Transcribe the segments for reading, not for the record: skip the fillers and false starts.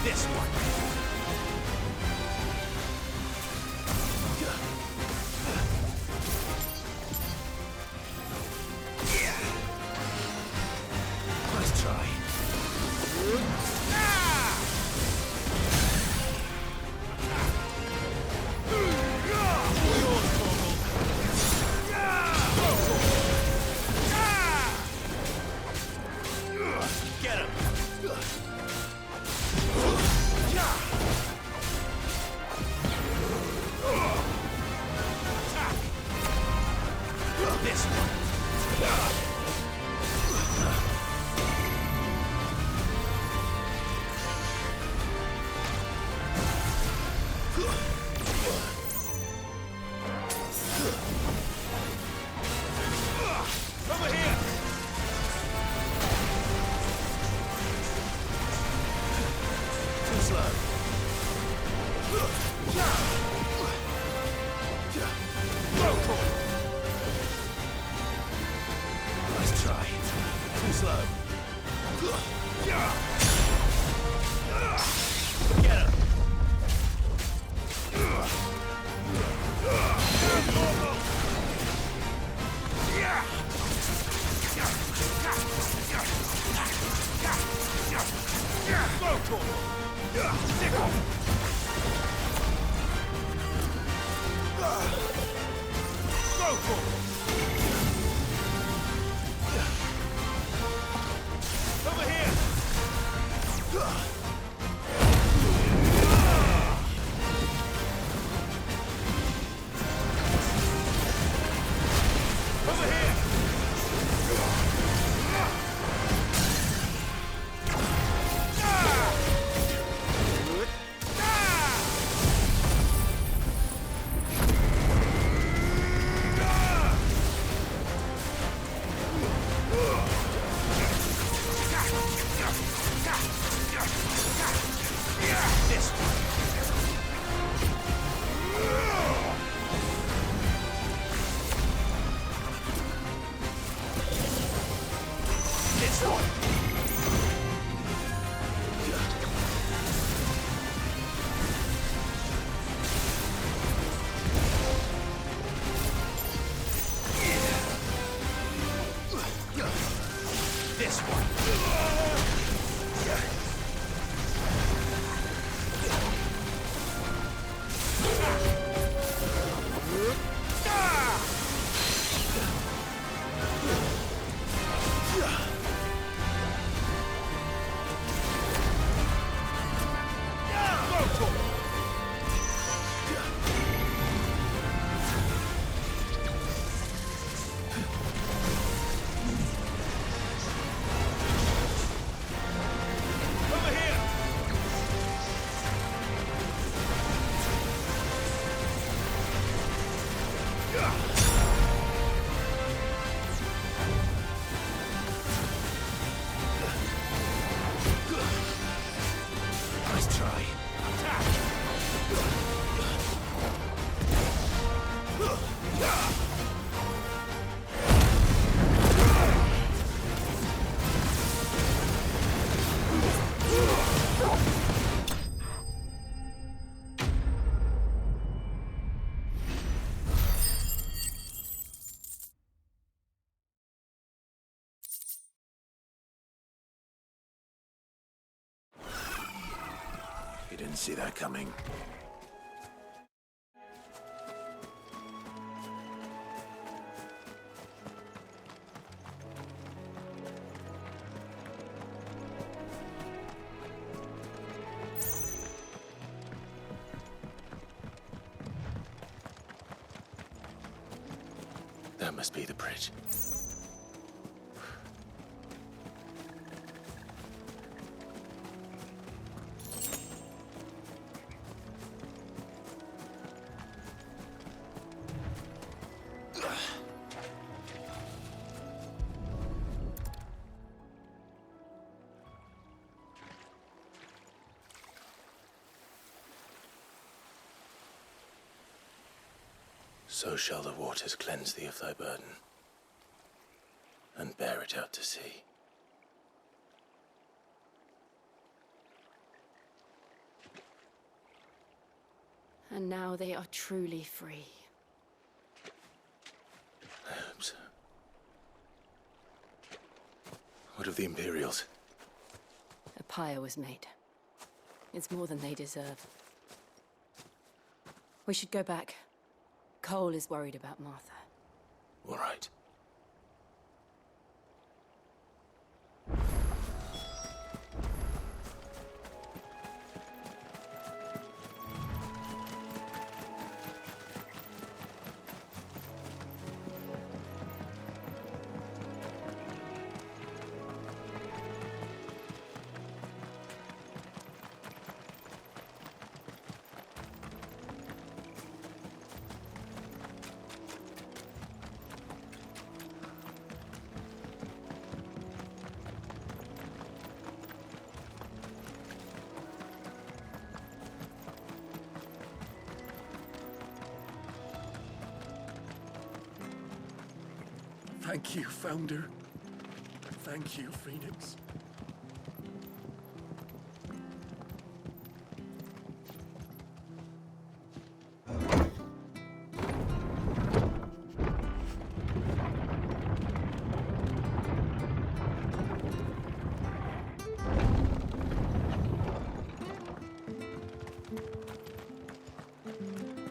This one. Let's try. Get him! This one. Over here! Too slow. Let's try. Too slow. Get him! Go for it! Over here! Over here! This one. This one. This one. Over here! Nice try. Attack! You didn't see that coming. That must be the bridge. So shall the waters cleanse thee of thy burden, and bear it out to sea. And now they are truly free. I hope so. What of the Imperials? A pyre was made. It's more than they deserve. We should go back. Cole is worried about Martha. All right. Thank you, Founder. Thank you, Phoenix.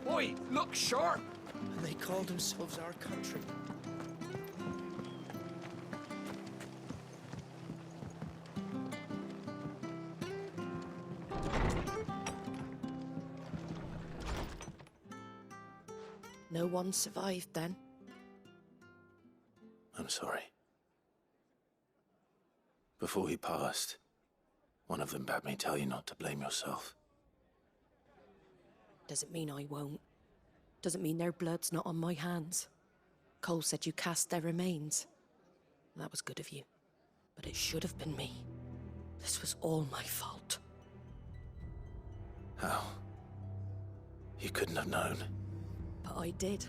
Oi, look sharp! And they call themselves our country. No one survived then? I'm sorry. Before he passed, one of them bade me tell you not to blame yourself. Doesn't mean I won't. Doesn't mean their blood's not on my hands. Cole said you cast their remains. That was good of you. But it should have been me. This was all my fault. How? You couldn't have known. But I did.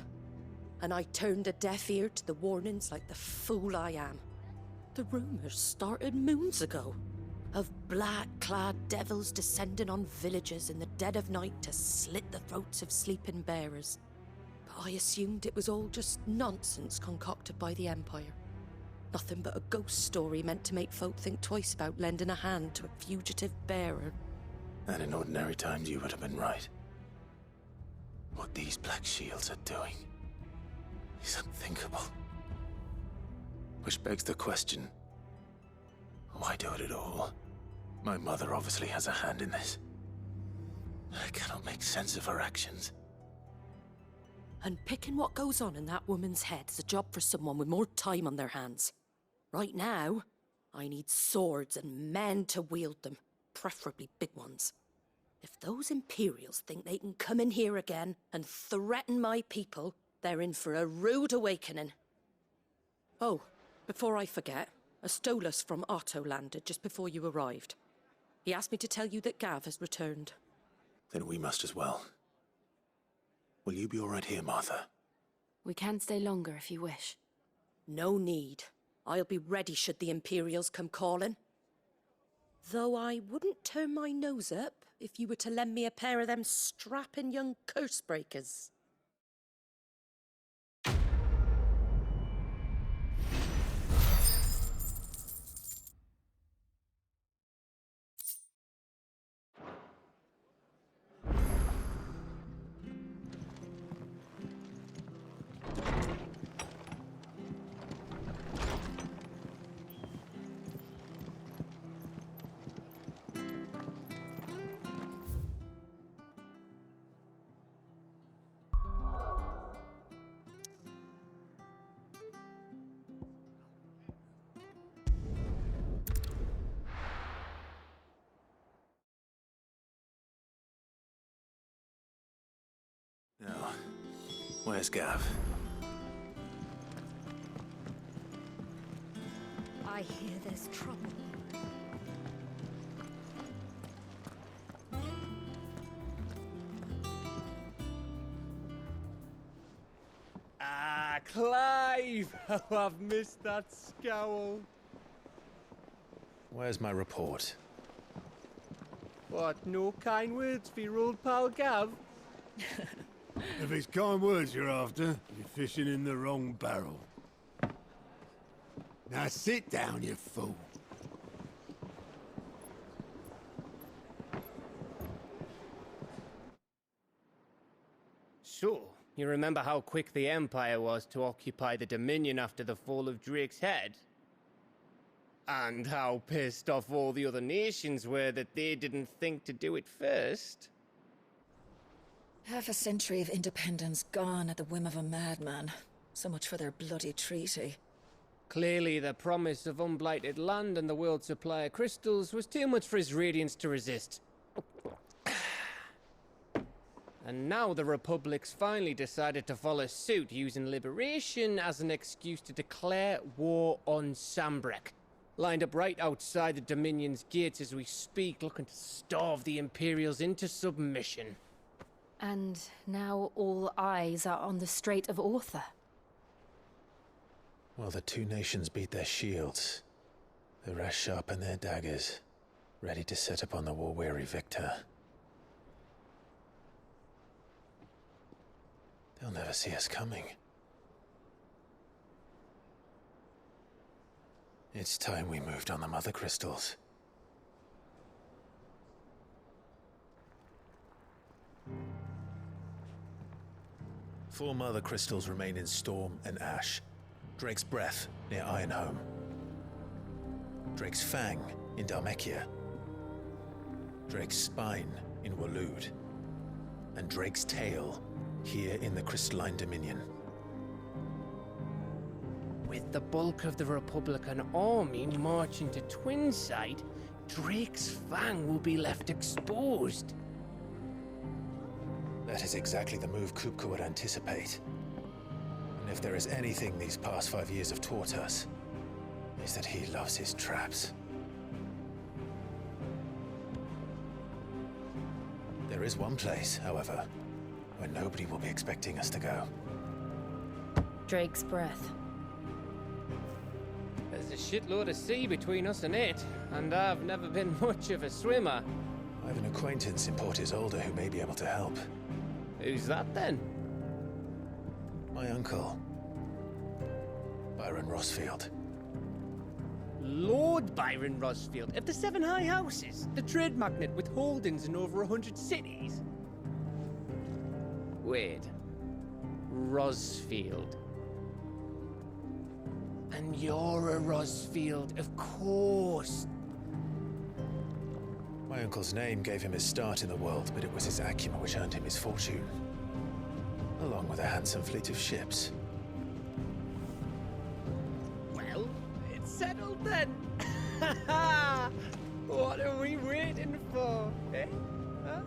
And I turned a deaf ear to the warnings like the fool I am. The rumors started moons ago. Of black-clad devils descending on villages in the dead of night to slit the throats of sleeping bearers. But I assumed it was all just nonsense concocted by the Empire. Nothing but a ghost story meant to make folk think twice about lending a hand to a fugitive bearer. And in ordinary times you would have been right. What these Black Shields are doing is unthinkable. Which begs the question, why do it at all? My mother obviously has a hand in this. I cannot make sense of her actions. And picking what goes on in that woman's head is a job for someone with more time on their hands. Right now, I need swords and men to wield them, preferably big ones. If those Imperials think they can come in here again and threaten my people, they're in for a rude awakening. Oh, before I forget, a Stolas from Otto landed just before you arrived. He asked me to tell you that Gav has returned. Then we must as well. Will you be all right here, Martha? We can stay longer if you wish. No need. I'll be ready should the Imperials come calling. Though I wouldn't turn my nose up if you were to lend me a pair of them strapping young curse breakers. Now, where's Gav? I hear there's trouble. Ah, Clive! How I've missed that scowl. Where's my report? What, no kind words for your old pal Gav? If it's kind words you're after, you're fishing in the wrong barrel. Now sit down, you fool. So, you remember how quick the Empire was to occupy the Dominion after the fall of Drake's head? And how pissed off all the other nations were that they didn't think to do it first? Half a century of independence gone at the whim of a madman. So much for their bloody treaty. Clearly, the promise of unblighted land and the world's supply of crystals was too much for his radiance to resist. And now the Republic's finally decided to follow suit, using liberation as an excuse to declare war on Sambrek. Lined up right outside the Dominion's gates as we speak, looking to starve the Imperials into submission. And now all eyes are on the Strait of Author. While the two nations beat their shields, the rest sharpen their daggers, ready to set upon the war-weary victor. They'll never see us coming. It's time we moved on the Mother Crystals. Four Mother Crystals remain in Storm and Ash. Drake's Breath near Ironhome. Drake's Fang in Dhalmekia. Drake's Spine in Waloed. And Drake's Tail here in the Crystalline Dominion. With the bulk of the Republican army marching to Twinside, Drake's Fang will be left exposed. That is exactly the move Kupka would anticipate. And if there is anything these past 5 years have taught us, is that he loves his traps. There is one place, however, where nobody will be expecting us to go. Drake's Breath. There's a shitload of sea between us and it, and I've never been much of a swimmer. I have an acquaintance in Port Isolde who may be able to help. Who's that then? My uncle, Byron Rosfield. Lord Byron Rosfield of the Seven High Houses, the trade magnate with holdings in over 100 cities. Wait, Rosfield. And you're a Rosfield, of course. My uncle's name gave him his start in the world, but it was his acumen which earned him his fortune. Along with a handsome fleet of ships. Well, it's settled then. What are we waiting for, eh? Huh?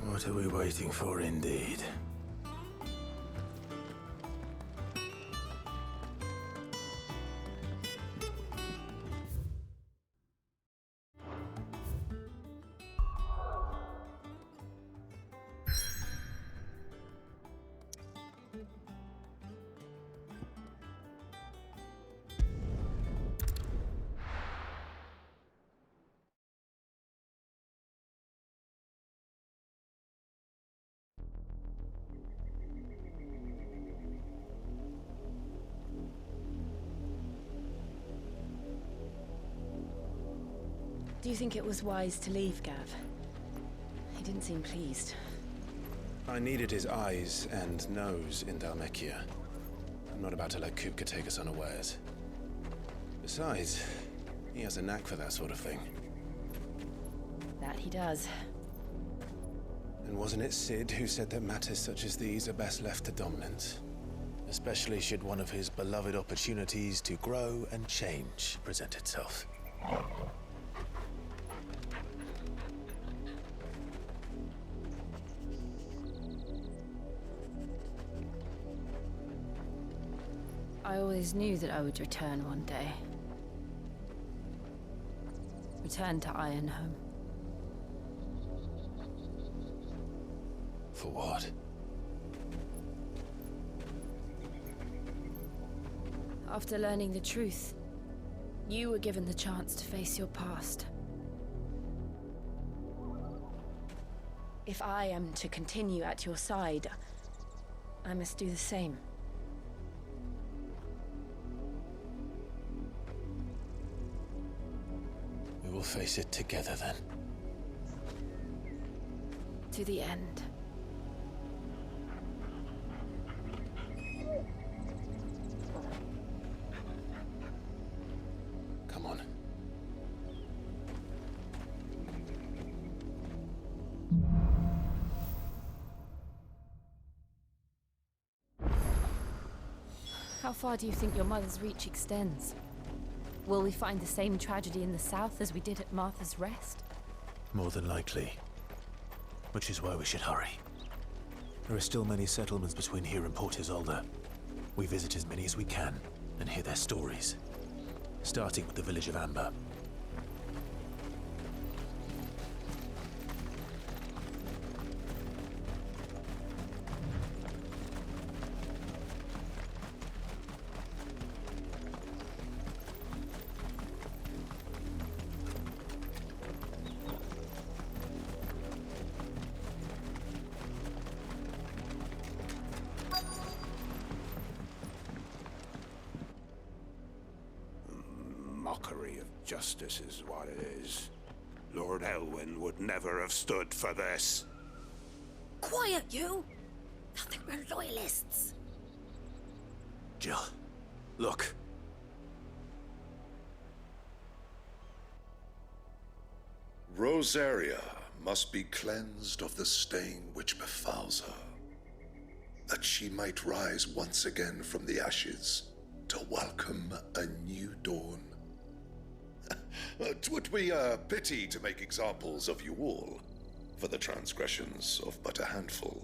What are we waiting for, indeed? Do you think it was wise to leave, Gav? He didn't seem pleased. I needed his eyes and nose in Dhalmekia. I'm not about to let Kupka take us unawares. Besides, he has a knack for that sort of thing. That he does. And wasn't it Sid who said that matters such as these are best left to dominance? Especially should one of his beloved opportunities to grow and change present itself. I always knew that I would return one day. Return to Ironhome. For what? After learning the truth, you were given the chance to face your past. If I am to continue at your side, I must do the same. We will face it together then. To the end. Come on. How far do you think your mother's reach extends? Will we find the same tragedy in the south as we did at Martha's Rest? More than likely. Which is why we should hurry. There are still many settlements between here and Port Isolde. We visit as many as we can and hear their stories. Starting with the village of Amber. Mockery of justice is what it is. Lord Elwyn would never have stood for this. Quiet, you! I think we're loyalists. Jill, look. Rosaria must be cleansed of the stain which befouls her, that she might rise once again from the ashes to welcome a new dawn. 'Twould be a pity to make examples of you all, for the transgressions of but a handful.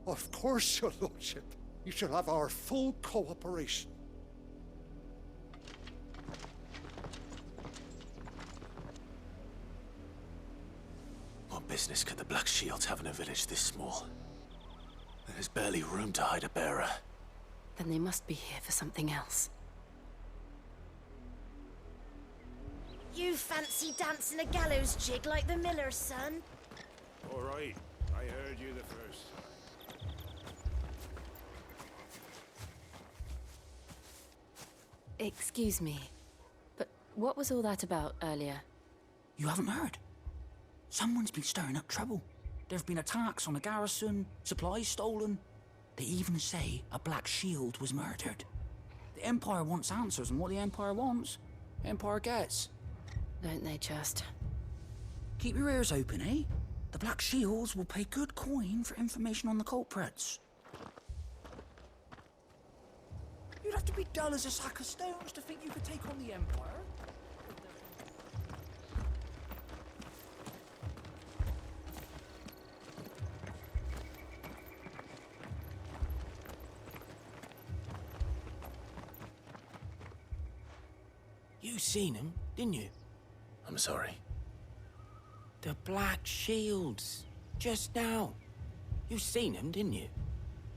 Of course, your lordship. You shall have our full cooperation. What business could the Black Shields have in a village this small? There's barely room to hide a bearer. Then they must be here for something else. You fancy dancing a gallows jig like the miller's son? All right, I heard you the first time. Excuse me, but what was all that about earlier? You haven't heard? Someone's been stirring up trouble. There have been attacks on the garrison, supplies stolen. They even say a Black Shield was murdered. The Empire wants answers, and what the Empire wants, Empire gets. Don't they just? Keep your ears open, eh? The Black Shields will pay good coin for information on the culprits. You'd have to be dull as a sack of stones to think you could take on the Empire. You seen him, didn't you? I'm sorry. The Black Shields. Just now. You seen them, didn't you?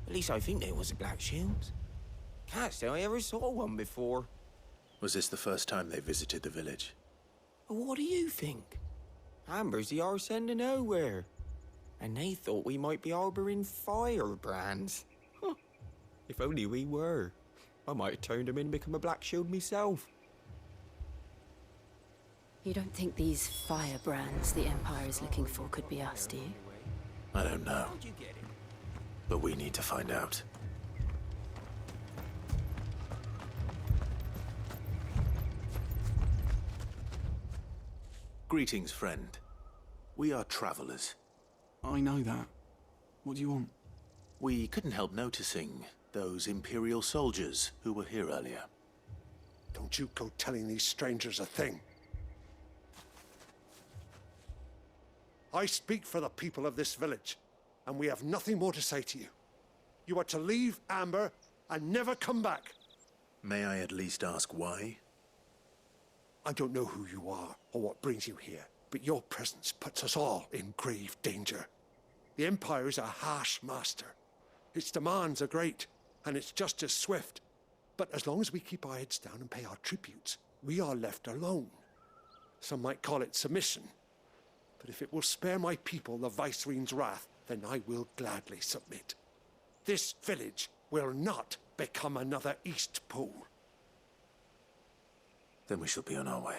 At least I think they was a Black Shields. Can't say I ever saw one before. Was this the first time they visited the village? But what do you think? Amber's the arse end of nowhere. And they thought we might be harboring firebrands. Huh. If only we were. I might have turned them in and become a Black Shield myself. You don't think these firebrands the Empire is looking for could be us, do you? I don't know. How'd you get it? But we need to find out. Greetings, friend. We are travelers. I know that. What do you want? We couldn't help noticing those Imperial soldiers who were here earlier. Don't you go telling these strangers a thing. I speak for the people of this village, and we have nothing more to say to you. You are to leave Amber and never come back. May I at least ask why? I don't know who you are or what brings you here, but your presence puts us all in grave danger. The Empire is a harsh master. Its demands are great, and its justice swift. But as long as we keep our heads down and pay our tributes, we are left alone. Some might call it submission. But if it will spare my people the Viceroy's wrath, then I will gladly submit. This village will not become another East Pole. Then we shall be on our way.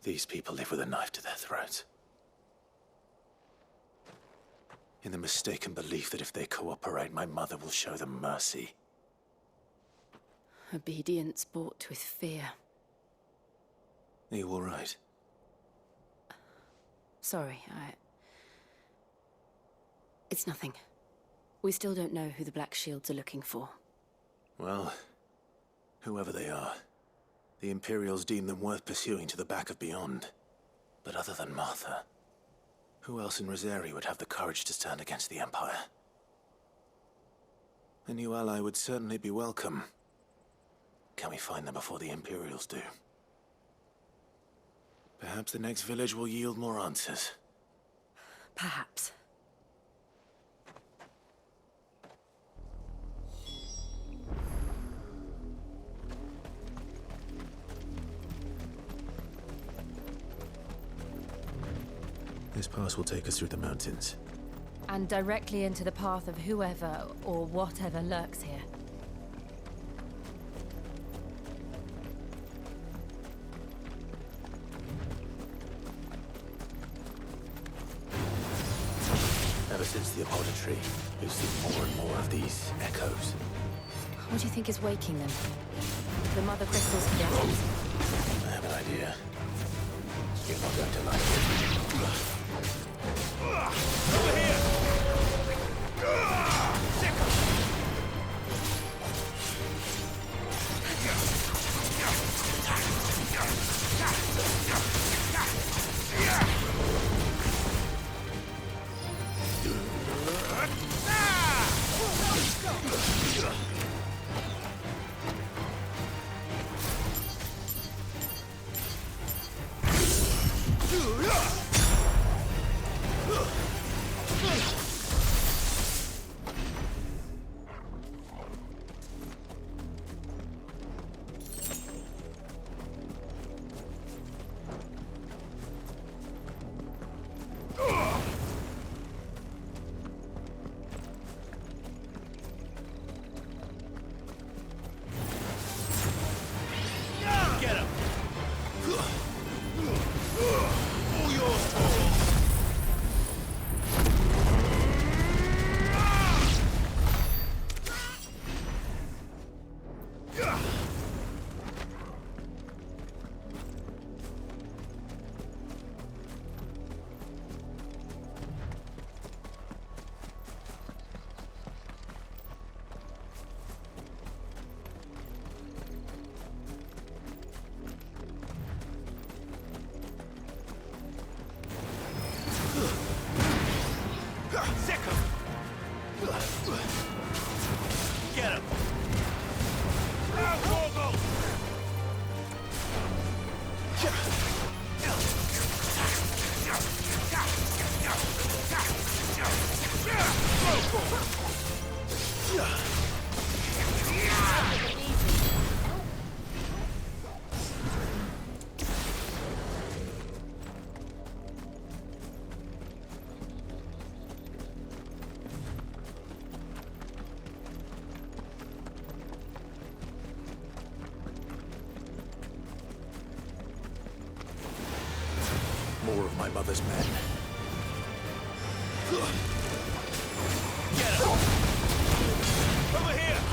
These people live with a knife to their throats. In the mistaken belief that if they cooperate, my mother will show them mercy. Obedience bought with fear. Are you all right? Sorry, It's nothing. We still don't know who the Black Shields are looking for. Well, whoever they are, the Imperials deem them worth pursuing to the back of beyond. But other than Martha, who else in Rosari would have the courage to stand against the Empire? A new ally would certainly be welcome. Can we find them before the Imperials do? Perhaps the next village will yield more answers. Perhaps. This pass will take us through the mountains. And directly into the path of whoever or whatever lurks here. Ever since the apothecary, we've seen more and more of these echoes. What do you think is waking them? The mother crystals of the atoms? I have an idea. You're not going to like it. Over here! More of my mother's men. Get him! Over here!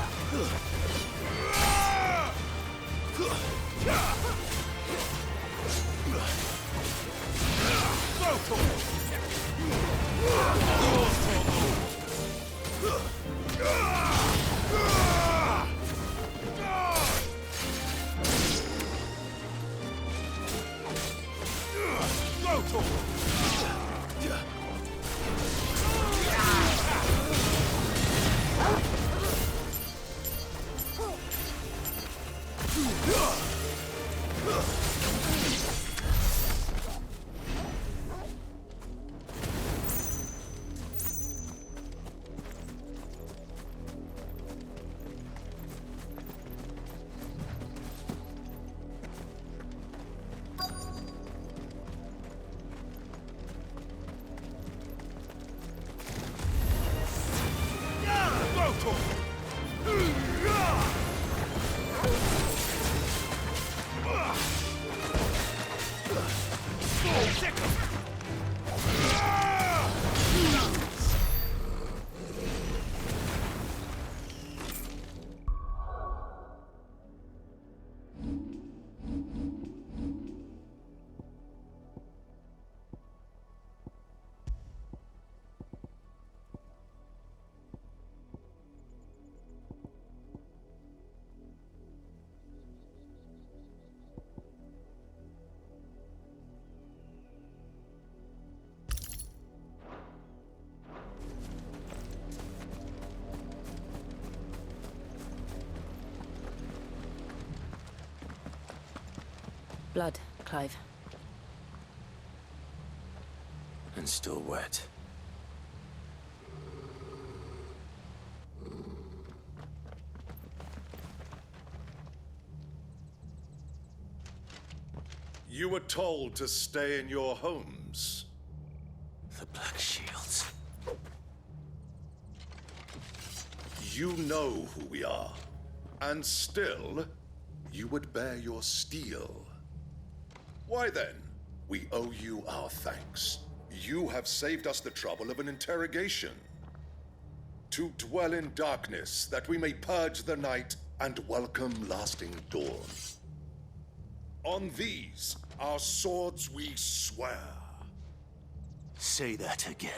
Blood, Clive. And still wet. You were told to stay in your homes. The Black Shields. You know who we are. And still, you would bear your steel. Why then? We owe you our thanks. You have saved us the trouble of an interrogation. To dwell in darkness, that we may purge the night and welcome lasting dawn. On these, our swords we swear. Say that again.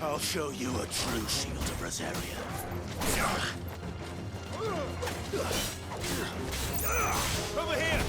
I'll show you a true shield of Rosaria. Over here!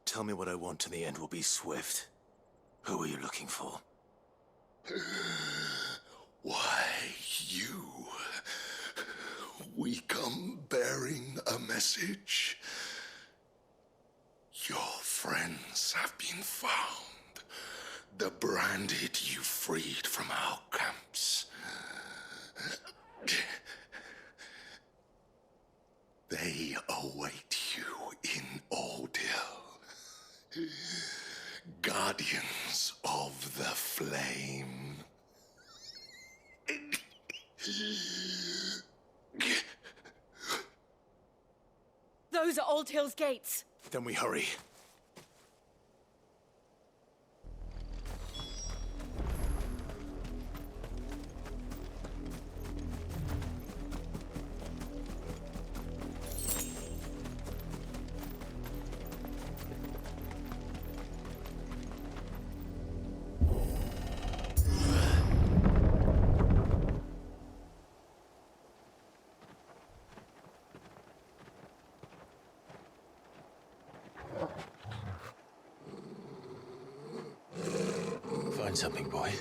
Tell me what I want and the end will be swift. Who are you looking for? Why, you. We come bearing a message. Your friends have been found. The branded you freed from our camps. They await you in Oldhill. Guardians of the Flame. Those are Old Hill's gates. Then we hurry. Find something, boy.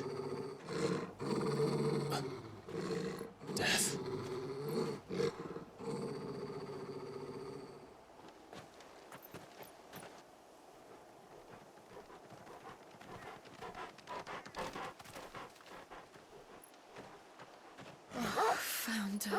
Death. Found her.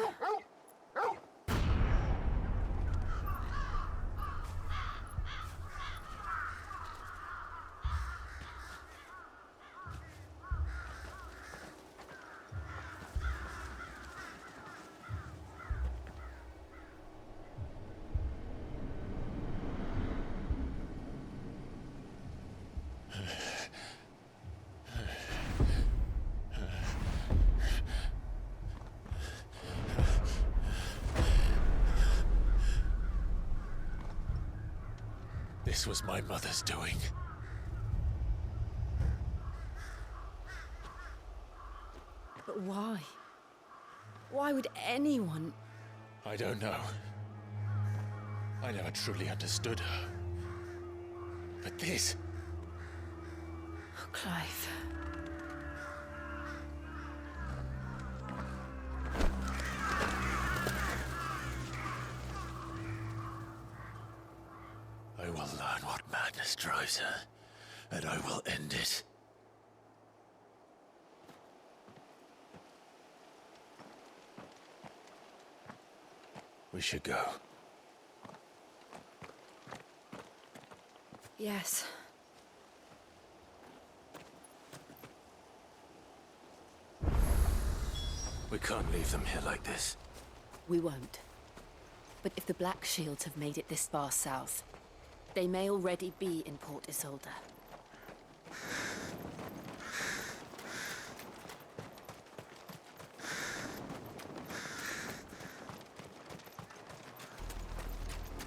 This was my mother's doing. But why? Why would anyone... I don't know. I never truly understood her. But this... Oh, Clive. I will learn what madness drives her, and I will end it. We should go. Yes. We can't leave them here like this. We won't. But if the Black Shields have made it this far south, they may already be in Port Isolde.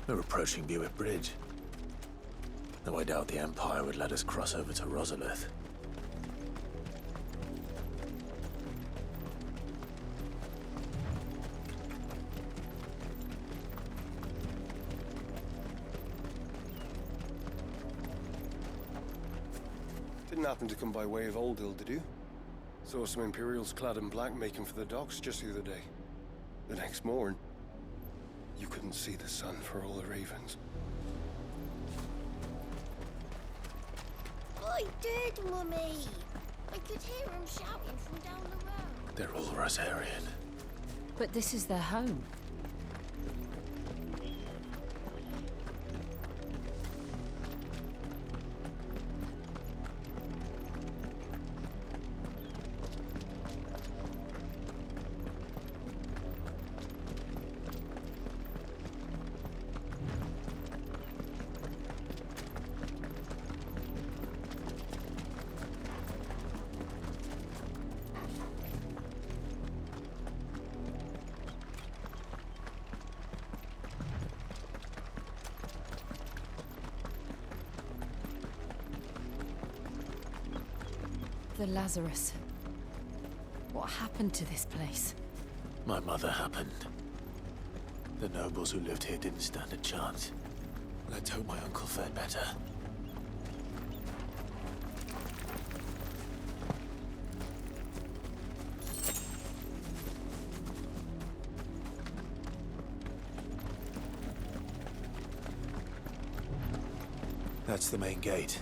We're approaching Buick Bridge. Though I doubt the Empire would let us cross over to Rosalith. Didn't happen to come by way of Oldhill, did you? Saw some Imperials clad in black making for the docks just the other day. The next morn, you couldn't see the sun for all the ravens. I did, Mummy. I could hear him shouting from down the road. They're all Rosarian. But this is their home. The Lazarus. What happened to this place? My mother happened. The nobles who lived here didn't stand a chance. Let's hope my uncle fared better. That's the main gate.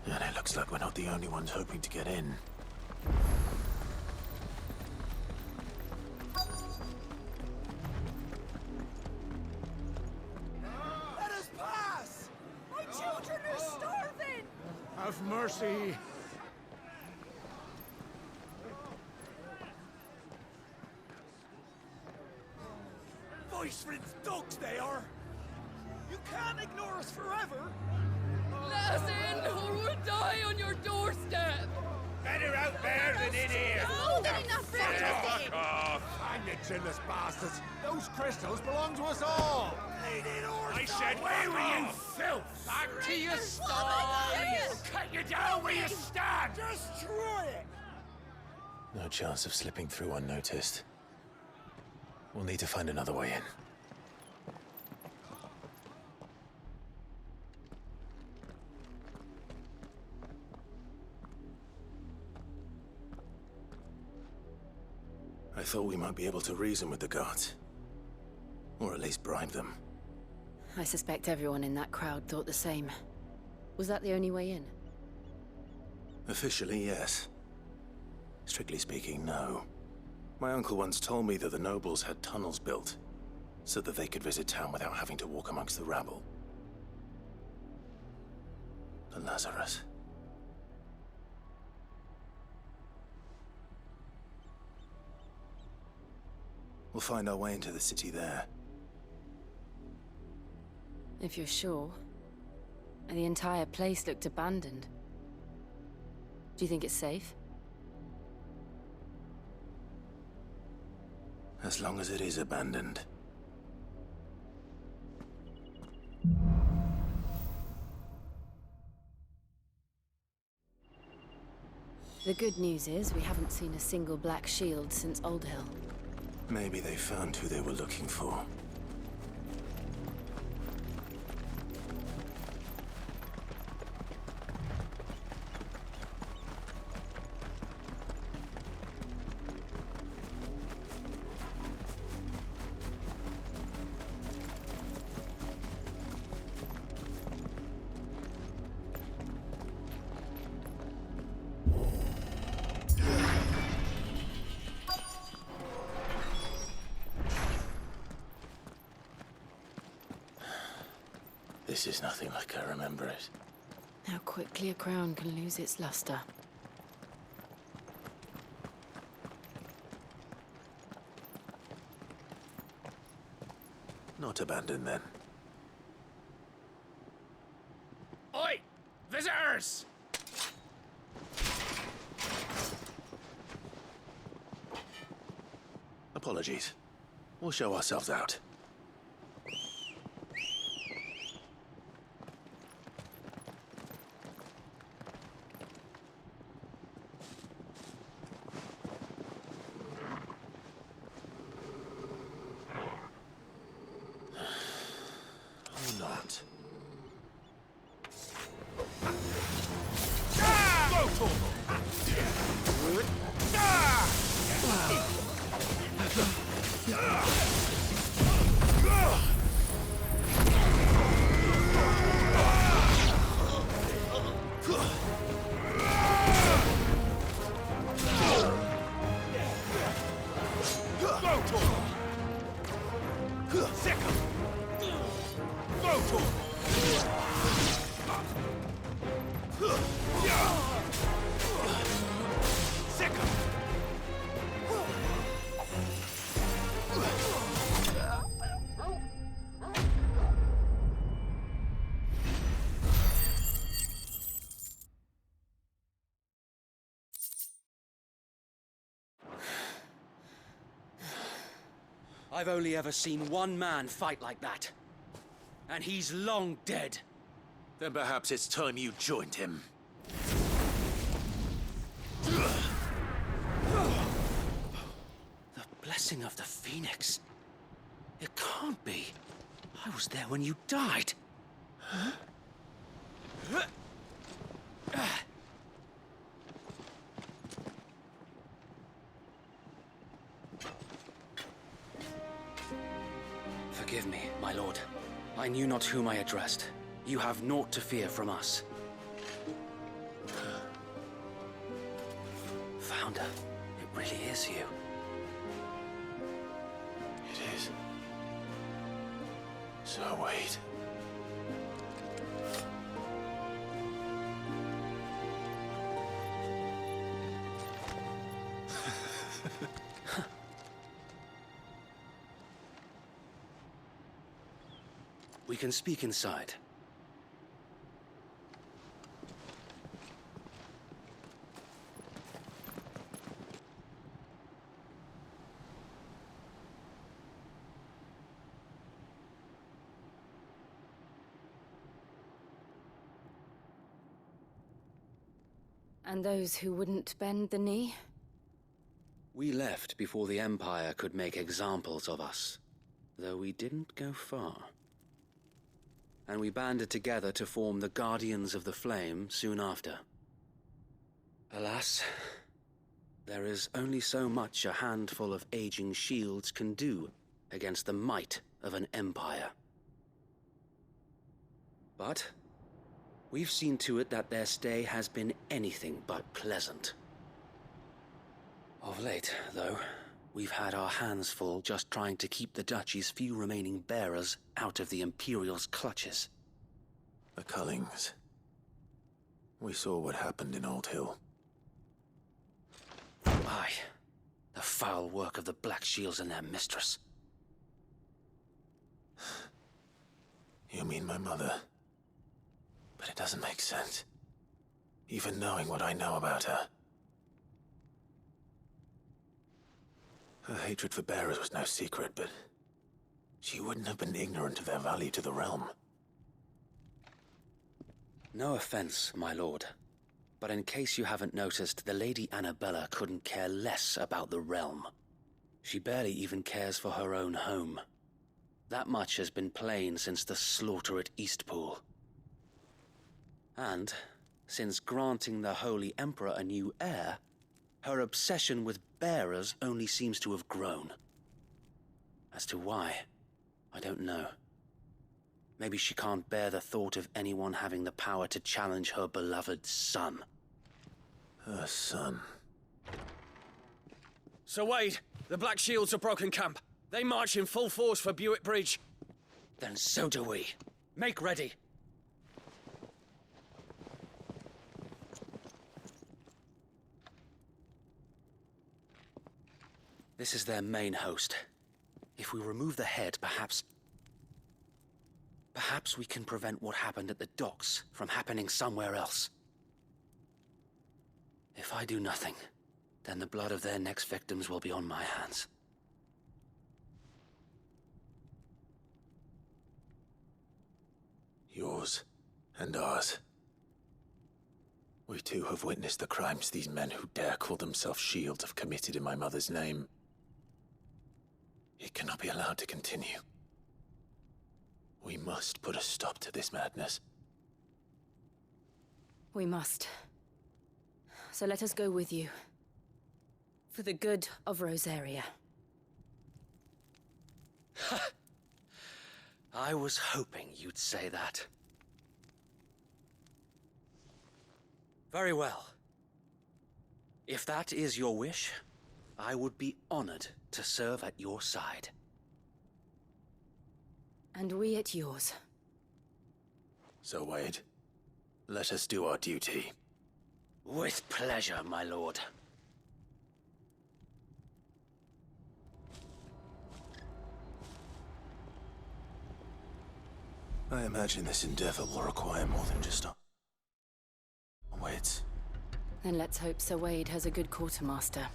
And it looks like we're not the only ones hoping to get in. Let us pass! My children are starving! Have mercy. Voice-rinsed dogs they are! You can't ignore us forever! Let us in, or we'll die on your doorstep! Better out there than in here. Oh, they're enough for everything! Hang you chinless bastards. Those crystals belong to us all. I said, away with you, filth! Back to your stalls! Cut you down where you stand! Destroy it! No chance of slipping through unnoticed. We'll need to find another way in. thought we might be able to reason with the guards. Or at least bribe them. I suspect everyone in that crowd thought the same. Was that the only way in? Officially, yes. Strictly speaking, no. My uncle once told me that the nobles had tunnels built, so that they could visit town without having to walk amongst the rabble. The Lazarus. We'll find our way into the city there. If you're sure. And the entire place looked abandoned. Do you think it's safe? As long as it is abandoned. The good news is we haven't seen a single black shield since Old Hill. Maybe they found who they were looking for. This is nothing like I remember it. How quickly a crown can lose its luster. Not abandoned, then. Oi! Visitors! Apologies. We'll show ourselves out. Or not. I've only ever seen one man fight like that. And he's long dead. Then perhaps it's time you joined him. The blessing of the Phoenix. It can't be. I was there when you died. Huh? Forgive me, my lord. I knew not whom I addressed. You have naught to fear from us. Founder, it really is you. It is. So wait. We can speak inside. And those who wouldn't bend the knee? We left before the Empire could make examples of us, though we didn't go far. And we banded together to form the Guardians of the Flame soon after. Alas, There is only so much a handful of aging shields can do against the might of an empire. But we've seen to it that their stay has been anything but pleasant. Of late, though, we've had our hands full just trying to keep the Duchy's few remaining bearers out of the Imperial's clutches. The Cullings. We saw what happened in Old Hill. Aye. The foul work of the Black Shields and their mistress. You mean my mother? But it doesn't make sense. Even knowing what I know about her. Her hatred for bearers was no secret, but she wouldn't have been ignorant of their value to the realm. No offense, my lord. But in case you haven't noticed, the Lady Annabella couldn't care less about the realm. She barely even cares for her own home. That much has been plain since the slaughter at Eastpool. And, since granting the Holy Emperor a new heir, her obsession with bearers only seems to have grown. As to why, I don't know. Maybe she can't bear the thought of anyone having the power to challenge her beloved son. Her son? Sir Wade, the Black Shields have broken camp. They march in full force for Buick Bridge. Then so do we. Make ready. This is their main host. If we remove the head, perhaps we can prevent what happened at the docks from happening somewhere else. If I do nothing, then the blood of their next victims will be on my hands. Yours and ours. We too have witnessed the crimes these men who dare call themselves shields have committed in my mother's name. It cannot be allowed to continue. We must put a stop to this madness. We must. So let us go with you. For the good of Rosaria. I was hoping you'd say that. Very well. If that is your wish, I would be honored to serve at your side. And we at yours. So, Wade, let us do our duty. With pleasure, my lord. I imagine this endeavor will require more than just a... Wait. Then let's hope Sir Wade has a good quartermaster.